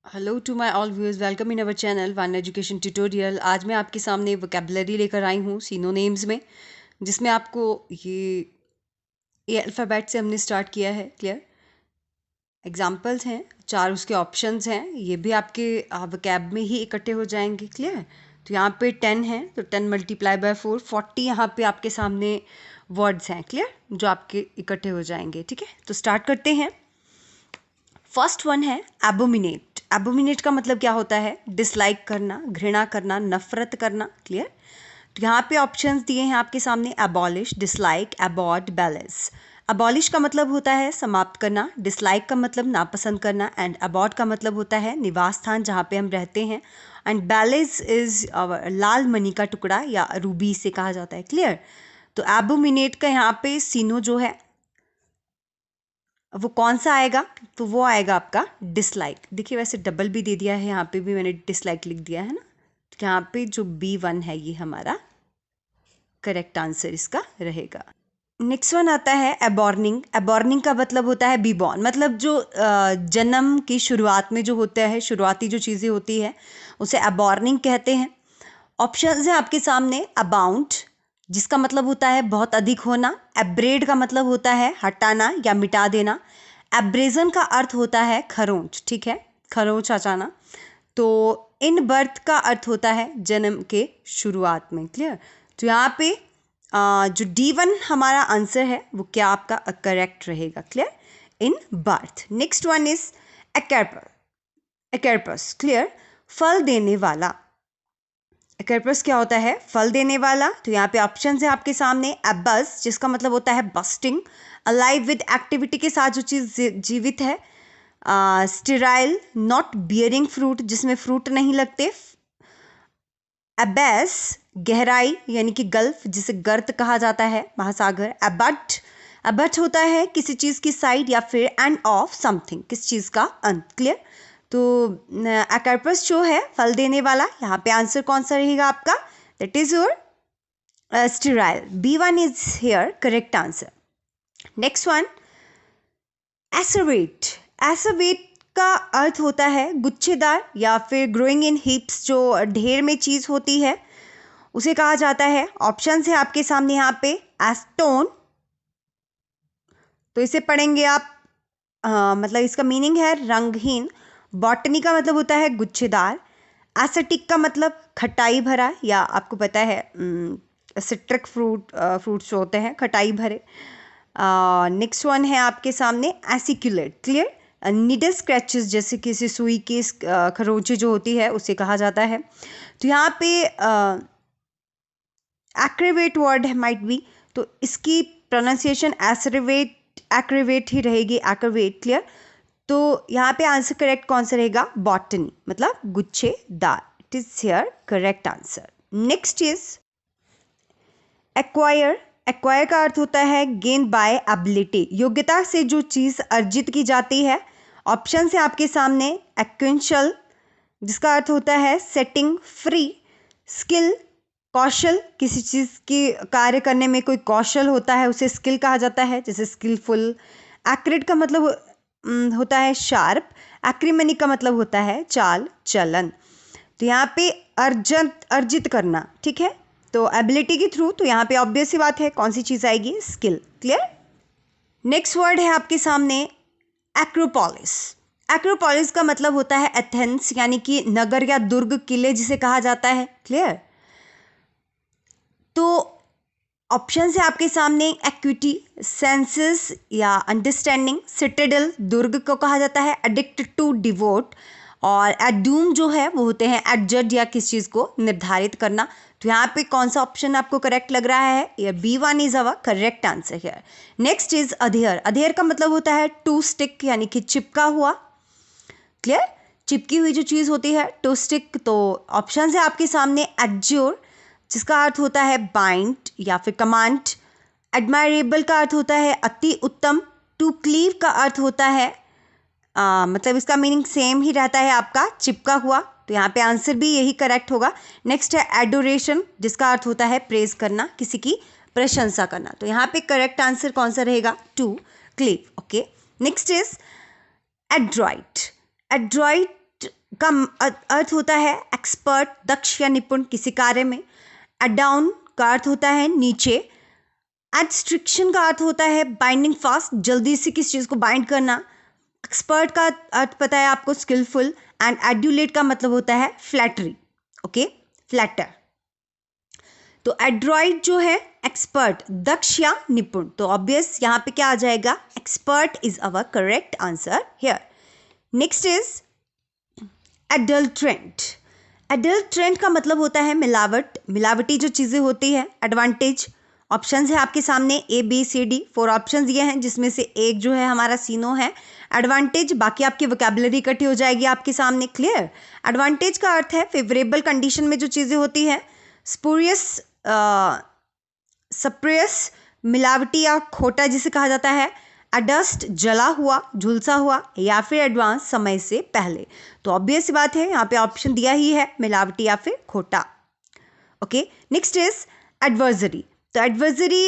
Hello to my all viewers, welcome in our channel one education tutorial. आज मैं आपके सामने वोकेबलरी लेकर आई हूँ सिनोनिम्स में, जिसमें आपको ये अल्फ़ाबेट से हमने स्टार्ट किया है। क्लियर? एग्जांपल्स हैं, 4 उसके ऑप्शंस हैं, ये भी आपके वोकैब में ही इकट्ठे हो जाएंगे। क्लियर? तो यहाँ पे 10 हैं, तो 10 मल्टीप्लाई बाय 4 40 यहाँ पे आपके सामने वर्ड्स हैं। क्लियर? जो आपके इकट्ठे हो जाएंगे। ठीक है, तो स्टार्ट करते हैं। फर्स्ट वन है एबोमिनेट। एबोमिनेट का मतलब क्या होता है? डिसलाइक करना, घृणा करना, नफरत करना। क्लियर? तो यहाँ पे ऑप्शंस दिए हैं आपके सामने: एबॉलिश, डिसलाइक, एबॉर्ड, बैलेंस। अबॉलिश का मतलब होता है समाप्त करना, डिसलाइक का मतलब नापसंद करना, एंड अबॉर्ड का मतलब होता है निवास स्थान जहाँ पे हम रहते हैं, एंड बैलेंस इज लाल मणि का टुकड़ा या रूबी से कहा जाता है। क्लियर? तो एबोमिनेट का यहाँ पे सीनो जो है वो कौन सा आएगा? तो वो आएगा आपका डिसलाइक। देखिए, वैसे डबल भी दे दिया है, यहाँ पे भी मैंने डिसलाइक लिख दिया है ना। तो यहाँ पे जो B1 है ये हमारा करेक्ट आंसर इसका रहेगा। नेक्स्ट वन आता है एबॉर्निंग। एबॉर्निंग का मतलब होता है बी बॉर्न, मतलब जो जन्म की शुरुआत में जो होता है, शुरुआती जो चीज़ें होती है उसे एबॉर्निंग कहते हैं। ऑप्शंस हैं आपके सामने: अबाउंड, जिसका मतलब होता है बहुत अधिक होना। एब्रेड का मतलब होता है हटाना या मिटा देना। एब्रेजन का अर्थ होता है खरोंच। ठीक है, खरोंच हटाना। तो इन बर्थ का अर्थ होता है जन्म के शुरुआत में। क्लियर? तो यहाँ पे जो D1 हमारा आंसर है वो क्या आपका करेक्ट रहेगा। Clear? In birth. Next one is एक्रेपस। एक्रेपस, क्लियर, फल देने वाला। एक्रेपस क्या होता है? फल देने वाला। तो यहाँ पे ऑप्शन है आपके सामने: एबस, जिसका मतलब होता है बस्टिंग, अलाइव विद एक्टिविटी के साथ जो चीज़ जीवित है, स्टेराइल, नॉट बियरिंग फ्रूट, जिसमें फ्रूट नहीं लगते। एबैस, गहराई यानी कि गल्फ, जिसे गर्त कहा जाता है, महासागर। एबट, एबट होता है किसी चीज़ की साइड या फिर एंड ऑफ समथिंग, किस चीज़ का अंत। क्लियर? तो एक्रेपस जो है फल देने वाला, यहाँ पे आंसर कौन सा रहेगा आपका? That is your sterile. B1 is here correct answer. Next one, acervate. Acervate का अर्थ होता है गुच्छेदार या फिर ग्रोइंग इन हीप्स, जो ढेर में चीज़ होती है उसे कहा जाता है। ऑप्शन है आपके सामने यहाँ पे: एस्टोन, तो इसे पढ़ेंगे आप, मतलब इसका मीनिंग है रंगहीन। बॉटनी का मतलब होता है गुच्छेदार। एसिटिक का मतलब खटाई भरा, या आपको पता है सिट्रिक फ्रूट्स होते हैं खटाई भरे। नेक्स्ट वन है आपके सामने एसिकुलेट। क्लियर? नीडल स्क्रैचेस, जैसे किसी सुई की खरोंची जो होती है उसे कहा जाता है। तो यहाँ पे एक्रेवेट वर्ड है, माइट बी, तो इसकी प्रोनाउंसिएशन एक्रेवेट ही रहेगी, एक्रेवेट। क्लियर? तो यहाँ पे आंसर करेक्ट कौन सा रहेगा? बॉटनी, मतलब गुच्छेदार। It is here correct answer. Next is acquire. Acquire का अर्थ होता है गेन बाय एबिलिटी, योग्यता से जो चीज़ अर्जित की जाती है। ऑप्शन है आपके सामने: एक्वेंशल, जिसका अर्थ होता है सेटिंग फ्री। स्किल, कौशल, किसी चीज़ की कार्य करने में कोई कौशल होता है उसे स्किल कहा जाता है, जैसे स्किलफुल। एक्यूरेट का मतलब होता है शार्प। एक्रीमनी का मतलब होता है चाल चलन। तो यहाँ पे अर्जित करना। ठीक है, तो एबिलिटी के थ्रू, तो यहाँ पे ऑब्वियस सी बात है कौन सी चीज़ आएगी? स्किल। क्लियर? नेक्स्ट वर्ड है आपके सामने एक्रोपोलिस। एक्रोपोलिस का मतलब होता है एथेंस, यानी कि नगर या दुर्ग, किले जिसे कहा जाता है। क्लियर? तो ऑप्शन है आपके सामने: एक्विटी, सेंसेस या अंडरस्टैंडिंग। सिटेडल, दुर्ग को कहा जाता है। एडिक्ट टू डिवोट, और एडूम जो है वो होते हैं एडजड, या किस चीज़ को निर्धारित करना। तो यहाँ पे कौन सा ऑप्शन आपको करेक्ट लग रहा है? ये B1 is our correct answer है। Next is adhere. अधेयर का मतलब होता है टू स्टिक, यानी कि चिपका हुआ। क्लियर? चिपकी हुई जो चीज़ होती है, टू स्टिक। तो ऑप्शन है आपके सामने: एडज्योर, जिसका अर्थ होता है बाइंड या फिर कमांड। एडमायरेबल का अर्थ होता है अति उत्तम। टू क्लीव का अर्थ होता है मतलब इसका मीनिंग सेम ही रहता है आपका, चिपका हुआ। तो यहाँ पे आंसर भी यही करेक्ट होगा। नेक्स्ट है एडोरेशन, जिसका अर्थ होता है प्रेज करना, किसी की प्रशंसा करना। तो यहाँ पे करेक्ट आंसर कौन सा रहेगा? To cleave. Okay, next is adroit. Adroit का अर्थ होता है एक्सपर्ट, दक्ष या निपुण किसी कार्य में। एडाउन का अर्थ होता है नीचे। एडस्ट्रिक्शन का अर्थ होता है बाइंडिंग फास्ट, जल्दी से किसी चीज़ को बाइंड करना। एक्सपर्ट का अर्थ पता है आपको, स्किलफुल। एंड एड्यूलेट का मतलब होता है फ्लैटरी, ओके, फ्लैटर। तो एड्रॉइड जो है एक्सपर्ट, दक्ष या निपुण, तो ऑब्वियस यहाँ पे क्या आ जाएगा, expert is our correct answer here. Next is adulterant. Adulterant का मतलब होता है मिलावट, मिलावटी जो चीज़ें होती है। एडवांटेज, ऑप्शंस है आपके सामने A B C D, 4 options ये हैं जिसमें से एक जो है हमारा सीनो है। एडवांटेज, बाकी आपकी वोकैबुलरी इकट्ठी हो जाएगी आपके सामने, क्लियर। एडवांटेज का अर्थ है फेवरेबल कंडीशन में जो चीज़ें होती है। स्पूरियस, सप्रियस, मिलावटी या खोटा जिसे कहा जाता है। अडस्ट, जला हुआ, झुलसा हुआ, या फिर एडवांस, समय से पहले। तो ऑब्वियस बात है यहाँ पे ऑप्शन दिया ही है, मिलावटी या फिर खोटा, ओके। Next is adversary. तो एडवर्सरी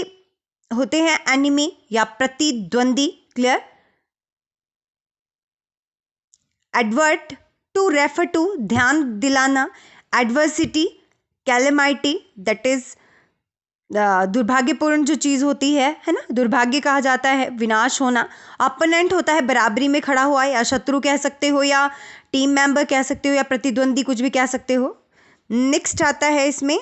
होते हैं एनिमी या प्रतिद्वंदी, clear. Advert, to refer to, ध्यान दिलाना। एडवर्सिटी, कैलेमाइटी, दैट इज दुर्भाग्यपूर्ण जो चीज़ होती है ना, दुर्भाग्य कहा जाता है, विनाश होना। अपोनेंट होता है बराबरी में खड़ा हुआ, या शत्रु कह सकते हो, या टीम मेंबर कह सकते हो, या प्रतिद्वंदी, कुछ भी कह सकते हो। नेक्स्ट आता है इसमें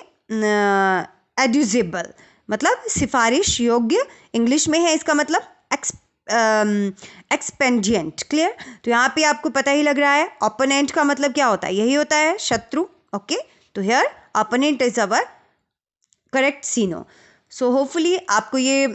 एड्यूजेबल, मतलब सिफारिश योग्य, इंग्लिश में है इसका मतलब एक्सपेंडिएंट, क्लियर। तो यहाँ पे आपको पता ही लग रहा है ओपोनेंट का मतलब क्या होता है, यही होता है शत्रु, ओके। तो here opponent is our correct Sino. So hopefully आपको ये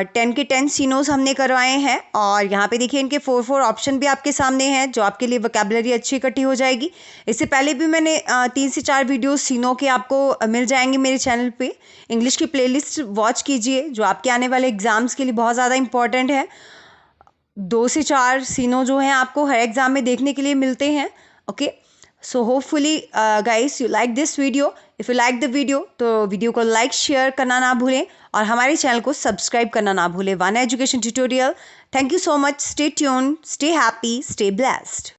10 के 10 सीनोज हमने करवाए हैं, और यहाँ पे देखिए इनके 4 ऑप्शन भी आपके सामने हैं, जो आपके लिए वोकैबुलरी अच्छी इकट्ठी हो जाएगी। इससे पहले भी मैंने 3 से 4 वीडियोस सीनो के आपको मिल जाएंगे मेरे चैनल पे। इंग्लिश की प्लेलिस्ट वॉच कीजिए, जो आपके आने वाले एग्जाम्स के लिए बहुत ज़्यादा इंपॉर्टेंट है। 2 से 4 सीनो जो हैं आपको हर एग्ज़ाम में देखने के लिए मिलते हैं, okay. So hopefully guys you like this video. If you like the video तो वीडियो को लाइक शेयर करना ना भूलें, और हमारे चैनल को सब्सक्राइब करना ना भूलें। वाना education tutorial. Thank you so much. Stay tuned, stay happy, stay blessed.